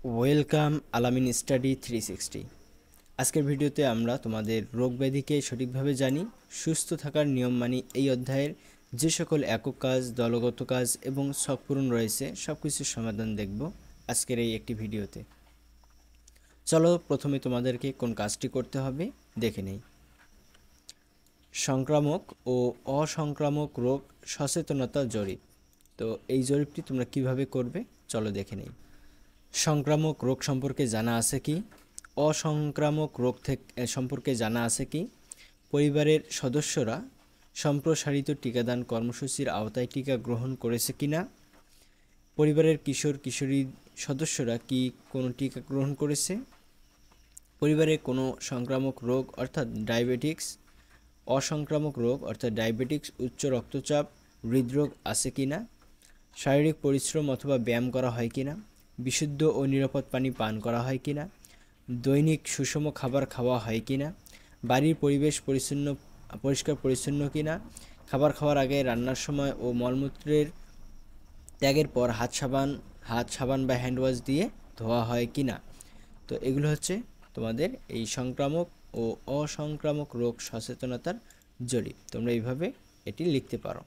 Welcome আলামিন study 360। আজকের ভিডিওতে আমরা তোমাদের রোগ ব্যাধিকে সঠিকভাবে জানি, সুস্থ থাকার নিয়ম মানি। এই অধ্যায়ের যে সকল একক কাজ, দলগত কাজ এবং শখ পূরণ রয়েছে সব কিছুর সমাধান দেখব আজকের এই একটি ভিডিওতে। চলো প্রথমে তোমাদেরকে কোন কাজটি করতে হবে দেখে নেই। সংক্রামক ও অসংক্রামক রোগ সচেতনতা জরিপ। তো এই জরিপটি তোমরা কিভাবে করবে চলো দেখে নেই। সংক্রামক রোগ সম্পর্কে জানা আছে কি? অসংক্রামক রোগ সম্পর্কে জানা আছে কি? পরিবারের সদস্যরা সম্প্রসারিত টিকাদান কর্মসূচির আওতায় টিকা গ্রহণ করেছে কিনা? পরিবারের কিশোর কিশোরী সদস্যরা কি কোনো টিকা গ্রহণ করেছে? পরিবারে কোনো সংক্রামক রোগ অর্থাৎ ডায়াবেটিক্স, অসংক্রামক রোগ অর্থাৎ ডায়াবেটিক্স, উচ্চ রক্তচাপ, হৃদরোগ আছে কিনা? শারীরিক পরিশ্রম অথবা ব্যায়াম করা হয় কিনা? বিশুদ্ধ ও নিরাপদ পানি পান করা হয় কিনা? দৈনিক সুষম খাবার খাওয়া হয় কিনা? বাড়ির পরিবেশ পরিষ্কার পরিচ্ছন্ন কিনা? খাবার খাওয়ার আগে, রান্নার সময় ও মলমূত্রের ত্যাগের পর হাত সাবান বা হ্যান্ড ওয়াশ দিয়ে ধোয়া হয় কিনা? তো এগুলো হচ্ছে তোমাদের এই সংক্রামক ও অসংক্রামক রোগ সচেতনতার জরিপ। তোমরা এইভাবে এটি লিখতে পারো।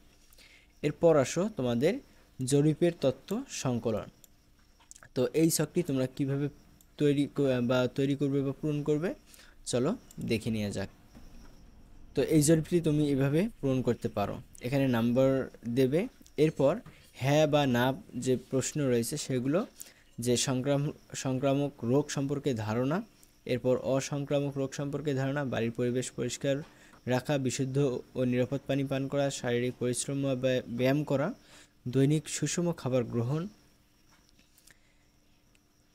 এরপর আসো তোমাদের জরিপের তথ্য সংকলন। তো এই ছকটি তোমরা কিভাবে তৈরি করবে বা পূরণ করবে চলো দেখে নেওয়া যাক। তো এই জরিপটি তুমি এভাবে পূরণ করতে পারো। এখানে নাম্বার দেবে, এরপর হ্যাঁ বা না যে প্রশ্ন রয়েছে সেগুলো, যে সংক্রামক রোগ সম্পর্কে ধারণা, এরপর অসংক্রামক রোগ সম্পর্কে ধারণা, বাড়ির পরিবেশ পরিষ্কার রাখা, বিশুদ্ধ ও নিরাপদ পানি পান করা, শারীরিক পরিশ্রম বা ব্যায়াম করা, দৈনিক সুষম খাবার গ্রহণ।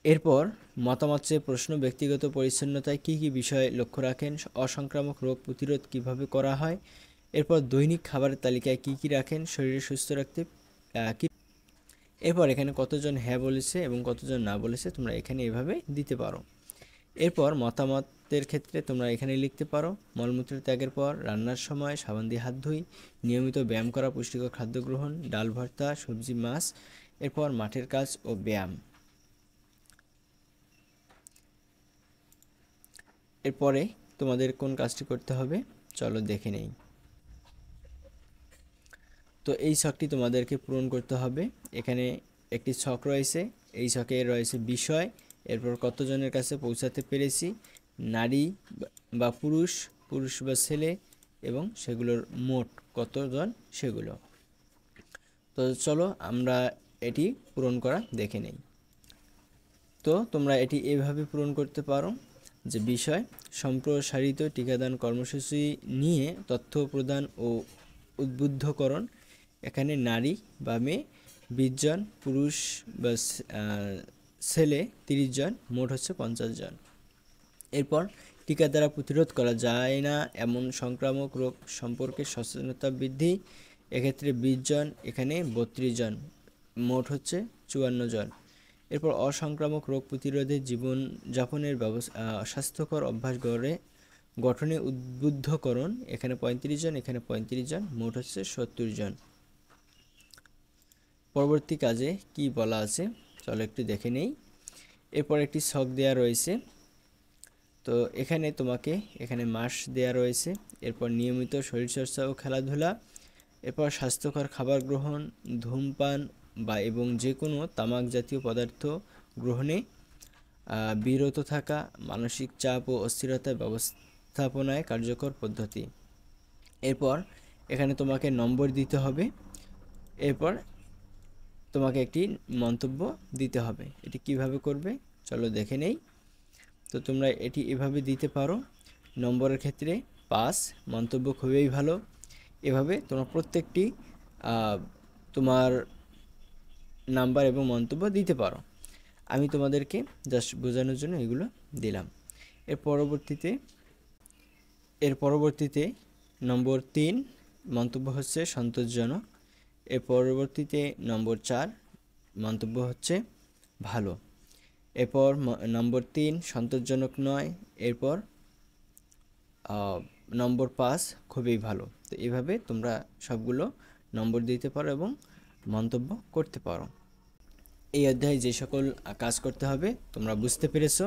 এরপর মতামত চেয়ে প্রশ্ন, ব্যক্তিগত পরিচ্ছন্নতায় কী কী বিষয় লক্ষ্য রাখেন? অসংক্রামক রোগ প্রতিরোধ কিভাবে করা হয়? এরপর দৈনিক খাবারের তালিকায় কী কী রাখেন শরীর সুস্থ রাখতে? কি এরপর এখানে কতজন হ্যাঁ বলেছে এবং কতজন না বলেছে তোমরা এখানে এভাবে দিতে পারো। এরপর মতামতের ক্ষেত্রে তোমরা এখানে লিখতে পারো মলমূত্র ত্যাগের পর, রান্নার সময় সাবান দিয়ে হাত ধুই, নিয়মিত ব্যায়াম করা, পুষ্টিকর খাদ্য গ্রহণ, ডাল ভর্তা, সবজি মাছ, এরপর মাঠের কাজ ও ব্যায়াম। এরপরে তোমাদের কোন কাজটি করতে হবে চলো দেখে নেই। তো এই ছকটি তোমাদেরকে পূরণ করতে হবে। এখানে একটি ছক রয়েছে, এই ছকে রয়েছে বিষয়, এরপর কতজনের কাছে পৌঁছাতে পেরেছি, নারী বা পুরুষ বা ছেলে এবং সেগুলোর মোট কতজন সেগুলো। তো চলো আমরা এটি পূরণ করা দেখে নেই। তো তোমরা এটি এভাবে পূরণ করতে পারো যে বিষয় সম্প্রসারিত টিকাদান কর্মসূচি নিয়ে তথ্য প্রদান ও উদ্বুদ্ধকরণ। এখানে নারী বা মেয়ে 20 জন, পুরুষ বা ছেলে 30 জন, মোট হচ্ছে 50 জন। এরপর টিকা দ্বারা প্রতিরোধ করা যায় না এমন সংক্রামক রোগ সম্পর্কে সচেতনতা বৃদ্ধি। এক্ষেত্রে 20 জন, এখানে 32 জন, মোট হচ্ছে 54 জন। এরপর অসংক্রামক রোগ প্রতিরোধে জীবনযাপনের স্বাস্থ্যকর অভ্যাস গঠনে উদ্বুদ্ধকরণ। এখানে 35 জন, এখানে 35 জন, মোট হচ্ছে 70 জন। পরবর্তী কাজে কি বলা আছে চলো একটু দেখে নেই। এরপর একটি ছক দেয়া রয়েছে, তো এখানে তোমাকে এখানে মাস দেয়া রয়েছে। এরপর নিয়মিত শরীরচর্চা ও খেলাধুলা, এরপর স্বাস্থ্যকর খাবার গ্রহণ, ধূমপান এবং যে কোনো তামাক জাতীয় পদার্থ গ্রহণে বিরত থাকা, মানসিক চাপ ও অস্থিরতা ব্যবস্থাপনায় কার্যকর পদ্ধতি। এরপর এখানে তোমাকে নম্বর দিতে হবে, এরপর তোমাকে একটি মন্তব্য দিতে হবে। এটি কিভাবে করবে চলো দেখে নেই। তো তোমরা এটি এভাবে দিতে পারো, নম্বরের ক্ষেত্রে 5, মন্তব্য খুবই ভালো। এভাবে তোমরা প্রত্যেকটি তোমার নাম্বার এবং মন্তব্য দিতে পারো। আমি তোমাদেরকে জাস্ট বোঝানোর জন্য এগুলো দিলাম। এর পরবর্তীতে নম্বর 3 মন্তব্য হচ্ছে সন্তোষজনক। এর পরবর্তীতে নম্বর 4 মন্তব্য হচ্ছে ভালো। এরপর নম্বর 3 সন্তোষজনক নয়। এরপর নম্বর 5 খুবই ভালো। তো এইভাবে তোমরা সবগুলো নম্বর দিতে পারো এবং মন্তব্য করতে পারো। এই অধ্যায়ে যে সকল কাজ করতে হবে তোমরা বুঝতে পেরেছো।